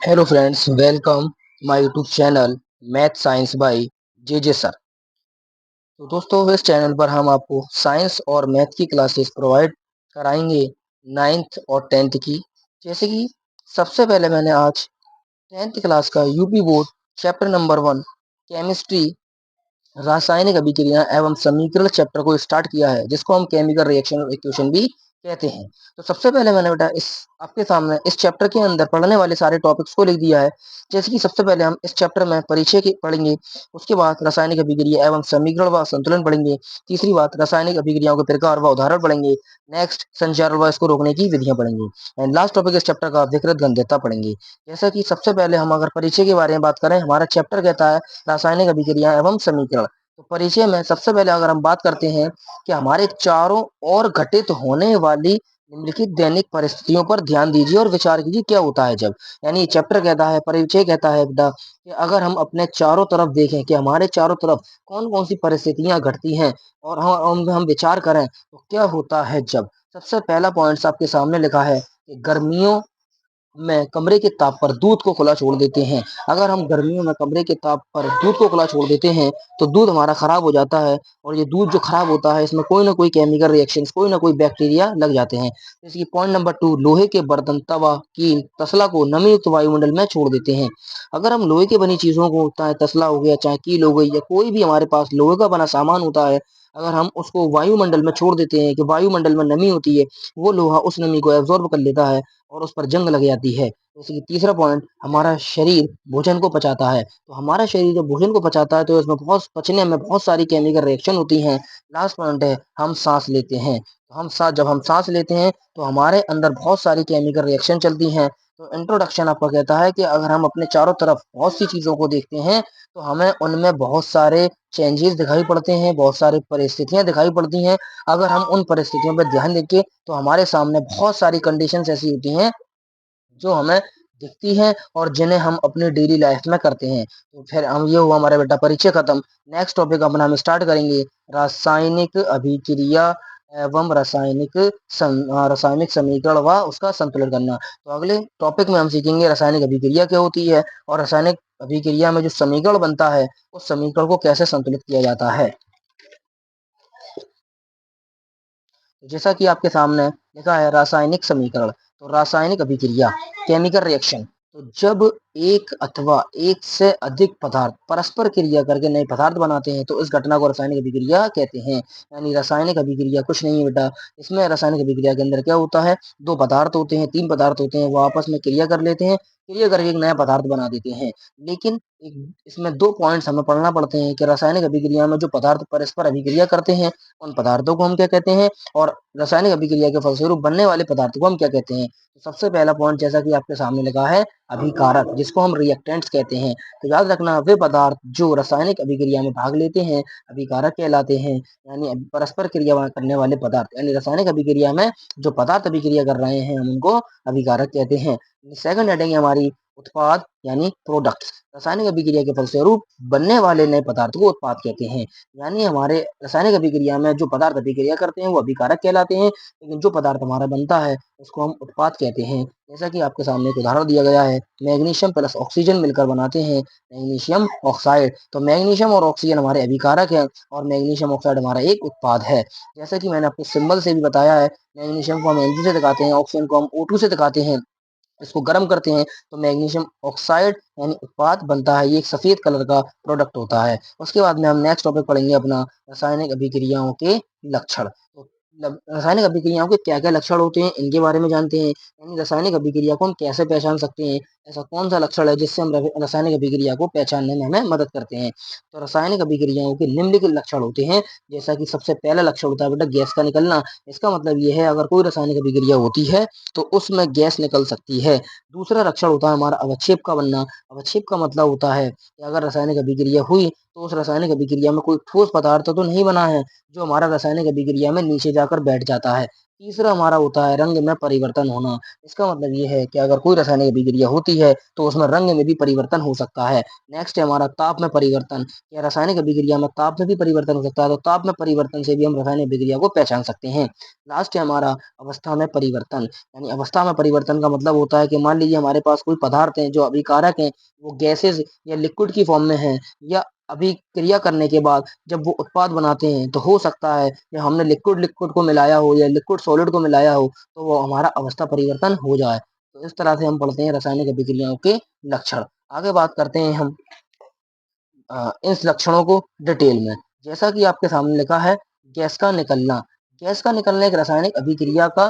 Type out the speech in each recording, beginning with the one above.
Hello friends, welcome my YouTube channel math science by J sir. तो दोस्तों, इस channel पर हम आपको साइंस और मैथ की क्लासेस प्रोवाइड कराएंगे, नाइन्थ और टेंथ की। जैसे कि सबसे पहले मैंने आज टेंथ क्लास का UP board chapter number 1 chemistry रासायनिक अभिक्रिया एवं समीकरण चैप्टर को स्टार्ट किया है, जिसको हम केमिकल रिएक्शन और इक्वेशन भी कहते हैं। तो सबसे पहले मैंने बेटा इस आपके सामने इस चैप्टर के अंदर पढ़ने वाले सारे टॉपिक्स को लिख दिया है। जैसे कि सबसे पहले हम इस चैप्टर में परिचय की पढ़ेंगे, उसके बाद रासायनिक अभिक्रिया एवं समीकरण व संतुलन पढ़ेंगे, तीसरी बात रासायनिक अभिक्रियाओं के प्रकार व उदाहरण पढ़ेंगे, नेक्स्ट संचारण व इसको रोकने की विधियां पढ़ेंगे, एंड लास्ट टॉपिक इस चैप्टर का विकृत गंध्यता पढ़ेंगे। जैसा कि सबसे पहले हम अगर परिचय के बारे में बात करें, हमारा चैप्टर कहता है रासायनिक अभिक्रिया एवं समीकरण। तो परिचय में सबसे पहले अगर हम बात करते हैं कि हमारे चारों ओर घटित होने वाली निम्नलिखित दैनिक परिस्थितियों पर ध्यान दीजिए और विचार कीजिए क्या होता है जब। यानी चैप्टर कहता है, परिचय कहता है बेटा कि अगर हम अपने चारों तरफ देखें कि हमारे चारों तरफ कौन कौन सी परिस्थितियां घटती हैं और हम विचार करें तो क्या होता है जब। सबसे पहला पॉइंट आपके सामने लिखा है कि गर्मियों में कमरे के ताप पर दूध को खुला छोड़ देते हैं। अगर हम गर्मियों में कमरे के ताप पर दूध को खुला छोड़ देते हैं तो दूध हमारा खराब हो जाता है, और ये दूध जो खराब होता है इसमें कोई ना कोई केमिकल रिएक्शंस, कोई ना कोई बैक्टीरिया लग जाते हैं। जैसे कि पॉइंट नंबर 2, लोहे के बर्तन तवा की तसला को नमी युक्त वायुमंडल में छोड़ देते हैं। अगर हम लोहे की बनी चीजों को, चाहे तसला हो गया, चाहे कील हो गई, या कोई भी हमारे पास लोहे का बना सामान होता है, अगर हम उसको वायुमंडल में छोड़ देते हैं कि वायुमंडल में नमी होती है, वो लोहा उस नमी को एब्जॉर्ब कर लेता है और उस पर जंग लग जाती है। जैसे कि तीसरा पॉइंट, हमारा शरीर भोजन को पचाता है। तो हमारा शरीर जब भोजन को पचाता है तो इसमें बहुत पचने में बहुत सारी केमिकल रिएक्शन होती हैं। लास्ट पॉइंट है, हम सांस लेते हैं। तो जब हम सांस लेते हैं तो हमारे अंदर बहुत सारी केमिकल रिएक्शन चलती हैं। तो इंट्रोडक्शन आपका कहता है कि अगर हम अपने चारों तरफ बहुत सी चीजों को देखते हैं तो हमें उनमें बहुत सारे चेंजेस दिखाई पड़ते हैं, बहुत सारी परिस्थितियां दिखाई पड़ती हैं। अगर हम उन परिस्थितियों पर ध्यान दें तो हमारे सामने बहुत सारी कंडीशंस ऐसी होती हैं जो हमें दिखती हैं और जिन्हें हम अपनी डेली लाइफ में करते हैं। तो फिर हम ये हुआ हमारा बेटा परिचय खत्म। नेक्स्ट टॉपिक अपना हम स्टार्ट करेंगे, रासायनिक अभिक्रिया एवं रासायनिक समीकरण व उसका संतुलन करना। तो अगले टॉपिक में हम सीखेंगे रासायनिक अभिक्रिया क्या होती है और रासायनिक अभिक्रिया में जो समीकरण बनता है उस समीकरण को कैसे संतुलित किया जाता है। जैसा कि आपके सामने लिखा है रासायनिक समीकरण, तो रासायनिक अभिक्रिया केमिकल रिएक्शन, तो जब एक अथवा एक से अधिक पदार्थ परस्पर क्रिया करके नए पदार्थ बनाते हैं तो इस घटना को रासायनिक अभिक्रिया कहते हैं। यानी रासायनिक अभिक्रिया कुछ नहीं है बेटा, इसमें रासायनिक अभिक्रिया के अंदर क्या होता है, दो पदार्थ होते हैं, तीन पदार्थ होते हैं, वो आपस में क्रिया कर लेते हैं, क्रिया करके एक नया पदार्थ बना देते हैं। लेकिन इसमें दो पॉइंट्स हमें पढ़ना पड़ते हैं कि रासायनिक अभिक्रिया में जो पदार्थ परस्पर अभिक्रिया करते हैं उन पदार्थों को हम क्या कहते हैं, और रासायनिक अभिक्रिया के फलस्वरूप बनने वाले पदार्थ को हम क्या कहते हैं। तो सबसे पहला पॉइंट जैसा कि आपके सामने लिखा है, अभिकारक, जिसको हम रिएक्टेंट्स कहते हैं। तो याद रखना, वे पदार्थ जो रासायनिक अभिक्रिया में भाग लेते हैं अभिकारक कहलाते हैं। यानी परस्पर क्रिया करने वाले पदार्थ, यानी रासायनिक अभिक्रिया में जो पदार्थ अभिक्रिया कर रहे हैं हम उनको अभिकारक कहते हैं। सेकंड हेडिंग है हमारी उत्पाद यानी प्रोडक्ट्स। रासायनिक अभिक्रिया के फलस्वरूप बनने वाले नए पदार्थ को उत्पाद कहते हैं। यानी हमारे रासायनिक अभिक्रिया में जो पदार्थ अभिक्रिया करते हैं वो अभिकारक कहलाते हैं, लेकिन जो पदार्थ हमारा बनता है उसको हम उत्पाद कहते हैं। जैसा कि आपके सामने एक उदाहरण दिया गया है, मैग्नीशियम प्लस ऑक्सीजन मिलकर बनाते हैं मैग्नीशियम ऑक्साइड। तो मैग्नीशियम और ऑक्सीजन हमारे अभिकारक है और मैग्नीशियम ऑक्साइड हमारा एक उत्पाद है। जैसा कि मैंने आपको सिंबल से भी बताया है, मैग्नीशियम को हम Mg से दिखाते हैं, ऑक्सीजन को हम O2 से दिखाते हैं। इसको गर्म करते हैं तो मैग्नीशियम ऑक्साइड यानी उत्पाद बनता है, ये एक सफेद कलर का प्रोडक्ट होता है। उसके बाद में हम नेक्स्ट टॉपिक पढ़ेंगे अपना रासायनिक अभिक्रियाओं के लक्षण। तो रासायनिक अभिक्रियाओं के क्या क्या लक्षण होते हैं इनके बारे में जानते हैं। यानी रासायनिक अभिक्रिया को हम कैसे पहचान सकते हैं, ऐसा कौन सा लक्षण है जिससे हम रासायनिक अभिक्रिया को पहचानने में हमें मदद करते हैं। तो रासायनिक अभिक्रियाओं के निम्नलिखित लक्षण होते हैं। जैसा कि सबसे पहला लक्षण होता है बेटा गैस का निकलना। इसका मतलब ये है अगर कोई रासायनिक अभिक्रिया होती है तो उसमें गैस निकल सकती है। दूसरा लक्षण होता है हमारा अवक्षेप का बनना। अवक्षेप का मतलब होता है कि अगर रासायनिक अभिक्रिया हुई तो उस रासायनिक अभिक्रिया में कोई ठोस पदार्थ तो नहीं बना है जो हमारा रासायनिक अभिक्रिया में नीचे जाकर बैठ जाता है। तीसरा हमारा होता है रंग में परिवर्तन होना। इसका मतलब ये है कि अगर कोई रासायनिक अभिक्रिया होती है तो उसमें रंग में भी परिवर्तन हो सकता है। नेक्स्ट है हमारा ताप में परिवर्तन। या रासायनिक अभिक्रिया में ताप में भी परिवर्तन हो सकता है, तो ताप में परिवर्तन से भी हम रासायनिक अभिक्रिया को पहचान सकते हैं। लास्ट है हमारा अवस्था में परिवर्तन। यानी अवस्था में परिवर्तन का मतलब होता है कि मान लीजिए हमारे पास कोई पदार्थ है जो अभिकारक है, वो गैसेज या लिक्विड की फॉर्म में है, या अभिक्रिया करने के बाद जब वो उत्पाद बनाते हैं तो हो सकता है कि हमने लिक्विड लिक्विड को मिलाया हो या लिक्विड सॉलिड को मिलाया हो, तो वो हमारा अवस्था परिवर्तन हो जाए। तो इस तरह से हम पढ़ते हैं रासायनिक अभिक्रियाओं के लक्षण। आगे बात करते हैं हम इन लक्षणों को डिटेल में। जैसा कि आपके सामने लिखा है, गैस का निकलना। गैस का निकलना एक रासायनिक अभिक्रिया का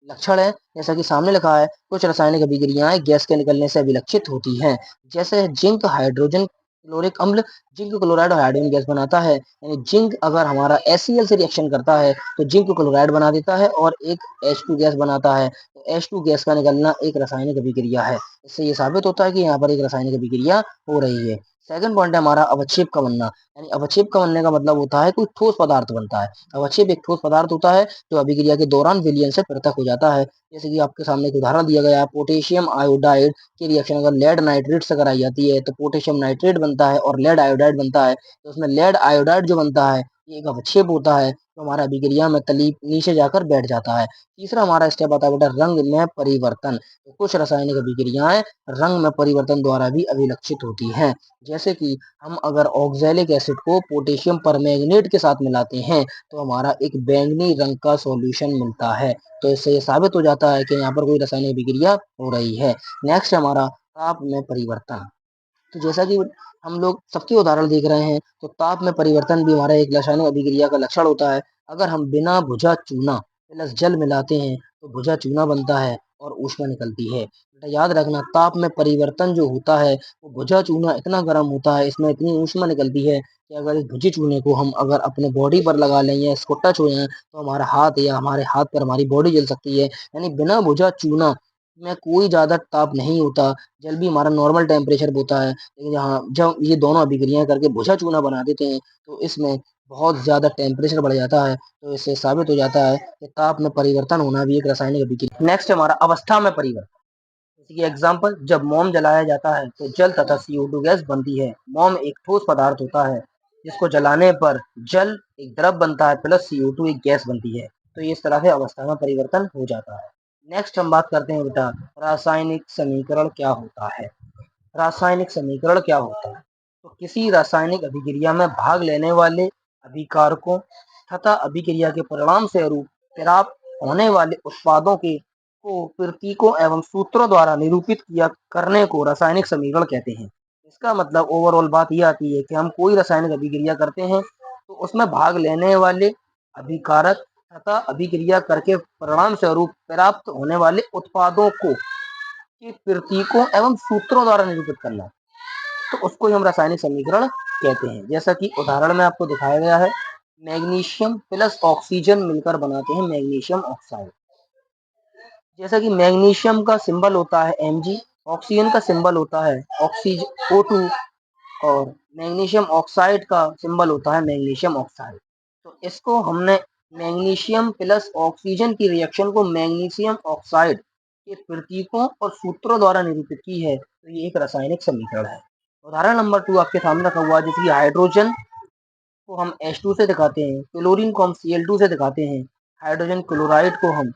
लक्षण है। जैसा कि सामने लिखा है, कुछ रासायनिक अभिक्रियाएं गैस के निकलने से अभिलक्षित होती हैं। जैसे जिंक हाइड्रोजन क्लोरिक अम्ल जिंक क्लोराइड और हाइड्रोजन गैस बनाता है। यानी जिंक अगर हमारा HCl से रिएक्शन करता है तो जिंक क्लोराइड बना देता है और एक H2 गैस बनाता है। तो H2 गैस का निकलना एक रासायनिक अभिक्रिया है। इससे ये साबित होता है कि यहाँ पर एक रासायनिक अभिक्रिया हो रही है। सेकंड पॉइंट है हमारा अवक्षेप का बनना। यानी अवक्षेप का बनने का मतलब होता है कोई ठोस पदार्थ बनता है। अवक्षेप एक ठोस पदार्थ होता है जो अभिक्रिया के दौरान विलयन से पृथक हो जाता है। जैसे कि आपके सामने एक उदाहरण दिया गया है, पोटेशियम आयोडाइड की रिएक्शन अगर लेड नाइट्रेट से कराई जाती है तो पोटेशियम नाइट्रेट बनता है और लेड आयोडाइड बनता है। तो उसमें लेड आयोडाइड जो बनता है ये एक अवक्षेप होता है, तो हमारा अभिक्रिया में तली नीचे जाकर बैठ जाता है। तीसरा हमारा स्टेप आता है बेटा रंग में परिवर्तन। तो कुछ रासायनिक अभिक्रियाएं रंग में परिवर्तन द्वारा भी अभिलक्षित होती हैं। जैसे कि हम अगर ऑक्जेलिक एसिड को पोटेशियम परमैंगनेट के साथ मिलाते हैं तो हमारा एक बैंगनी रंग का सॉल्यूशन मिलता है। तो इससे ये साबित हो जाता है कि यहाँ पर कोई रासायनिक अभिक्रिया हो रही है। नेक्स्ट हमारा ताप में परिवर्तन। तो जैसा कि हम लोग सबके उदाहरण देख रहे हैं, तो ताप में परिवर्तन भी हमारा एक रासायनिक अभिक्रिया का लक्षण होता है। अगर हम बिना भुजा चूना प्लस जल मिलाते हैं तो भुजा चूना बनता है और ऊष्मा निकलती है। बेटा याद रखना, ताप में परिवर्तन जो होता है वो भुजा चूना इतना गर्म होता है, इसमें इतनी ऊष्मा निकलती है कि अगर इस भुजे चूने को हम अगर अपने बॉडी पर लगा लें या इसको टच हो जाए तो हमारा हाथ या हमारे हाथ पर हमारी बॉडी जल सकती है। यानी बिना भुजा चूना में कोई ज़्यादा ताप नहीं होता, जल भी हमारा नॉर्मल टेम्परेचर होता है। लेकिन यहाँ जब ये दोनों अभिक्रियाएं करके भुजा चूना बना देते हैं तो इसमें बहुत ज़्यादा टेम्परेचर बढ़ जाता है। तो इससे साबित हो जाता है कि ताप में परिवर्तन होना भी एक रासायनिक अभिक्रिया। नेक्स्ट हमारा अवस्था में परिवर्तन। जैसे कि एग्जाम्पल, जब मोम जलाया जाता है तो जल तथा CO2 गैस बनती है। मोम एक ठोस पदार्थ होता है जिसको जलाने पर जल एक द्रव बनता है प्लस CO2 एक गैस बनती है। तो इस तरह से अवस्था में परिवर्तन हो जाता है। नेक्स्ट हम बात करते हैं बेटा, रासायनिक समीकरण क्या होता है। रासायनिक समीकरण क्या होता है? तो किसी रासायनिक अभिक्रिया में भाग लेने वाले अभिकारकों तथा अभिक्रिया के परिणाम स्वरूप प्राप्त होने वाले उत्पादों के को प्रतीकों एवं सूत्रों द्वारा निरूपित किया करने को रासायनिक समीकरण कहते हैं। इसका मतलब ओवरऑल बात यह आती है कि हम कोई रासायनिक अभिक्रिया करते हैं तो उसमें भाग लेने वाले अभिकारक तथा अभिक्रिया करके परिणाम स्वरूप प्राप्त होने वाले उत्पादों को के प्रतीकों एवं सूत्रों द्वारा निरूपित करना, तो उसको ही हम रासायनिक समीकरण कहते हैं। जैसा कि उदाहरण में आपको दिखाया गया है, मैग्नीशियम प्लस ऑक्सीजन मिलकर बनाते हैं मैग्नीशियम ऑक्साइड। जैसा कि मैग्नीशियम का सिंबल होता है Mg, ऑक्सीजन का सिंबल होता है ऑक्सीजन O2 और मैग्नीशियम ऑक्साइड का सिंबल होता है मैग्नीशियम ऑक्साइड। तो इसको हमने मैग्नीशियम प्लस ऑक्सीजन की रिएक्शन को मैग्नीशियम ऑक्साइड के प्रतीकों और सूत्रों द्वारा निरूपित की है, तो ये एक रासायनिक समीकरण है। उदाहरण नंबर 2 आपके सामने रखा हुआ है, जैसे कि हाइड्रोजन को हम H2 से दिखाते हैं, क्लोरीन को हम Cl2 से दिखाते हैं, हाइड्रोजन क्लोराइड को हम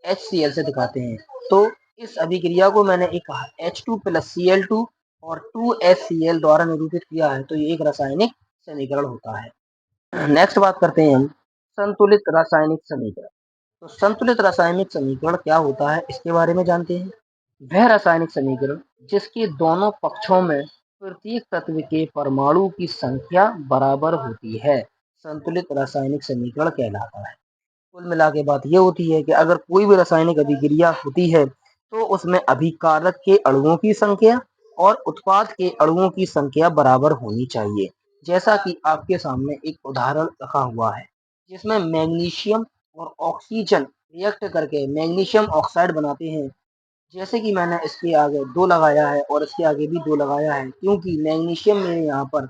HCl से दिखाते हैं। तो इस अभिक्रिया को मैंने एक H2 प्लस Cl2 और 2HCl द्वारा निरूपित किया है, तो ये एक रासायनिक समीकरण होता है। नेक्स्ट बात करते हैं हम संतुलित रासायनिक समीकरण। तो संतुलित रासायनिक समीकरण क्या होता है इसके बारे में जानते हैं। वह रासायनिक समीकरण जिसके दोनों पक्षों में प्रत्येक तत्व के परमाणु की संख्या बराबर होती है, संतुलित रासायनिक समीकरण कहलाता है। कुल मिला के बात ये होती है कि अगर कोई भी रासायनिक अभिक्रिया होती है तो उसमें अभिकारक के अणुओं की संख्या और उत्पाद के अणुओं की संख्या बराबर होनी चाहिए। जैसा कि आपके सामने एक उदाहरण रखा हुआ है जिसमें मैग्नीशियम और ऑक्सीजन रिएक्ट करके मैग्नीशियम ऑक्साइड बनाते हैं। जैसे कि मैंने इसके आगे 2 लगाया है और इसके आगे भी 2 लगाया है, क्योंकि मैग्नीशियम में यहाँ पर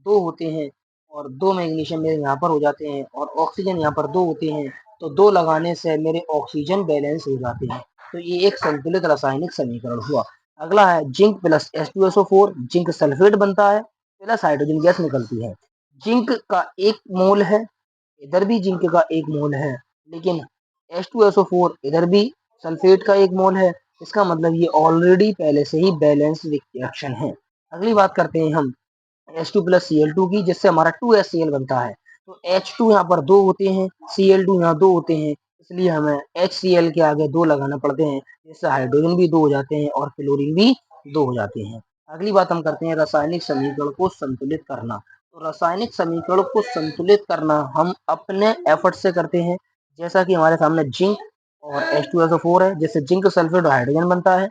2 होते हैं और 2 मैग्नीशियम मेरे यहाँ पर हो जाते हैं और ऑक्सीजन यहाँ पर 2 होते हैं। तो 2 लगाने से मेरे ऑक्सीजन बैलेंस हो जाते हैं। तो ये एक संतुलित रासायनिक समीकरण हुआ। अगला है zinc plus H2SO4, zinc sulphate बनता है प्लस हाइड्रोजन गैस निकलती है। जिंक का 1 मोल है, इधर भी जिंक का 1 मोल है, लेकिन H2SO4 इधर भी सल्फेट का 1 मोल है। इसका मतलब ये ऑलरेडी पहले से ही बैलेंस रिएक्शन है। अगली बात करते हैं हम H2 प्लस Cl2 की, जिससे हमारा 2HCl बनता है। तो H2 यहाँ पर 2 होते हैं, Cl2 यहाँ 2 होते हैं, इसलिए हमें HCl के आगे 2 लगाना पड़ते हैं, जिससे हाइड्रोजन भी 2 हो जाते हैं और क्लोरीन भी 2 हो जाते हैं। अगली बात हम करते हैं रासायनिक समीकरण को संतुलित करना। तो रासायनिक समीकरण को संतुलित करना हम अपने एफर्ट से करते हैं। जैसा कि हमारे सामने जिंक और H2SO4 है, जिससे जिंक सल्फेट और हाइड्रोजन बनता है।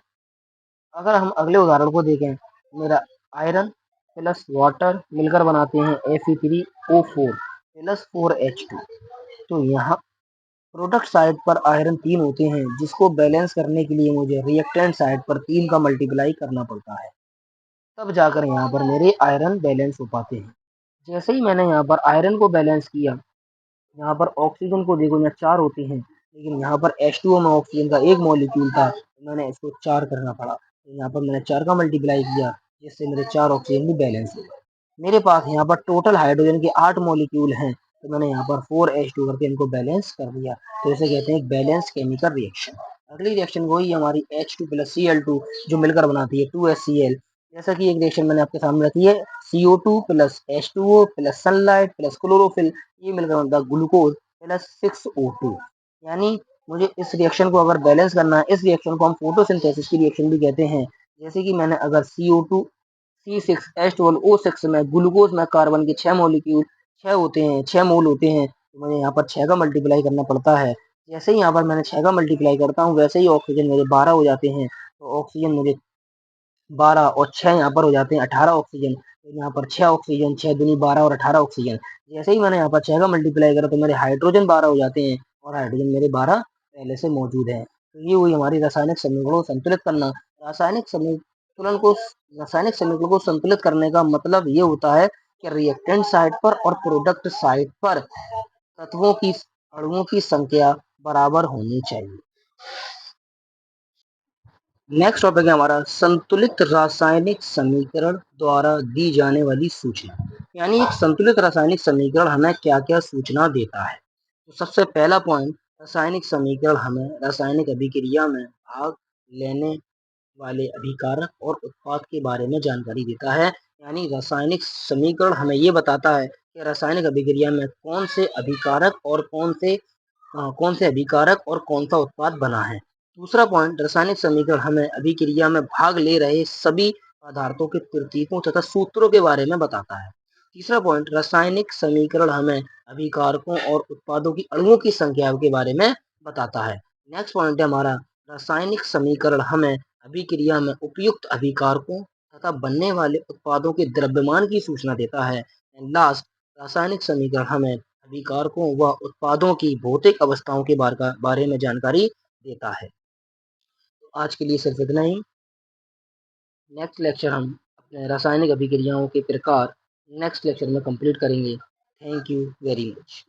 अगर हम अगले उदाहरण को देखें, मेरा आयरन प्लस वाटर मिलकर बनाते हैं Fe3O4 प्लस 4H2। तो यहाँ प्रोडक्ट साइड पर आयरन 3 होते हैं, जिसको बैलेंस करने के लिए मुझे रिएक्टेंट साइड पर 3 का मल्टीप्लाई करना पड़ता है, तब जाकर यहाँ पर मेरे आयरन बैलेंस हो पाते हैं। जैसे ही मैंने यहाँ पर आयरन को बैलेंस किया, यहाँ पर ऑक्सीजन को देखो यहाँ 4 होते हैं, लेकिन यहाँ पर H2O में ऑक्सीजन का 1 मॉलिक्यूल था, तो मैंने इसको 4 करना पड़ा। तो यहाँ पर मैंने 4 का मल्टीप्लाई किया, जिससे मेरे 4 ऑक्सीजन भी बैलेंस हो गए। मेरे पास यहाँ पर टोटल हाइड्रोजन के 8 मॉलिक्यूल हैं, तो मैंने यहाँ पर 4H2 करके इनको बैलेंस कर दिया। तो इसे कहते हैं बैलेंस केमिकल रिएक्शन। अगली रिएक्शन वही हमारी H2 प्लस Cl2, जो मिलकर बनाती है 2HCl। जैसा कि एक रिएक्शन मैंने आपके सामने रखी है, CO2 plus H2O plus sunlight plus chlorophyll, ये मिलकर बनता है ग्लूकोज प्लस 6O2। यानी मुझे इस रिएक्शन को अगर बैलेंस करना है, इस रिएक्शन को हम फोटोसिंथेसिस की रिएक्शन भी कहते हैं। जैसे कि मैंने अगर CO2 C6H12O6 में ग्लूकोज में कार्बन के 6 मॉलिक्यूल 6 होते हैं, 6 मोल होते हैं, तो मुझे यहाँ पर 6 का मल्टीप्लाई करना पड़ता है। जैसे ही यहाँ पर मैंने 6 का मल्टीप्लाई करता हूँ, वैसे ही ऑक्सीजन मेरे 12 हो जाते हैं। तो ऑक्सीजन मुझे 12 और 6 यहाँ पर हो जाते हैं 18 ऑक्सीजन। तो यहाँ पर 6 ऑक्सीजन, 6 दूनी 12 और 18 ऑक्सीजन। जैसे ही मैंने यहाँ पर 6 का मल्टीप्लाई करा, तो मेरे हाइड्रोजन 12 हो जाते हैं और हाइड्रोजन मेरे 12 पहले से मौजूद है। तो ये हुई हमारी रासायनिक समीकरणों को संतुलित करना। रासायनिक समीकरण को रासायनिक समीकरण को संतुलित करने का मतलब ये होता है कि रिएक्टेंट साइड पर और प्रोडक्ट साइड पर तत्वों की अणुओं की संख्या बराबर होनी चाहिए। नेक्स्ट टॉपिक है हमारा संतुलित रासायनिक समीकरण द्वारा दी जाने वाली सूचना। यानी एक संतुलित रासायनिक समीकरण हमें क्या क्या सूचना देता है। तो सबसे पहला पॉइंट, रासायनिक समीकरण हमें रासायनिक अभिक्रिया में भाग लेने वाले अभिकारक और उत्पाद के बारे में जानकारी देता है। यानी रासायनिक समीकरण हमें ये बताता है कि रासायनिक अभिक्रिया में कौन से अभिकारक और कौन से अभिकारक और कौन सा उत्पाद बना है। दूसरा पॉइंट, रासायनिक समीकरण हमें अभिक्रिया में भाग ले रहे सभी पदार्थों के तरकीबों तथा सूत्रों के बारे में बताता है। तीसरा पॉइंट, रासायनिक समीकरण हमें अभिकारकों और उत्पादों की अणुओं की संख्या के बारे में बताता है। नेक्स्ट पॉइंट है हमारा, रासायनिक समीकरण हमें अभिक्रिया में उपयुक्त अभिकारकों तथा बनने वाले उत्पादों के द्रव्यमान की सूचना देता है। एंड लास्ट, रासायनिक समीकरण हमें अभिकारकों व उत्पादों की भौतिक अवस्थाओं के बारे में जानकारी देता है। तो आज के लिए सिर्फ इतना ही। नेक्स्ट लेक्चर हम अपने रासायनिक अभिक्रियाओं के प्रकार नेक्स्ट लेक्चर में कंप्लीट करेंगे। Thank you very much.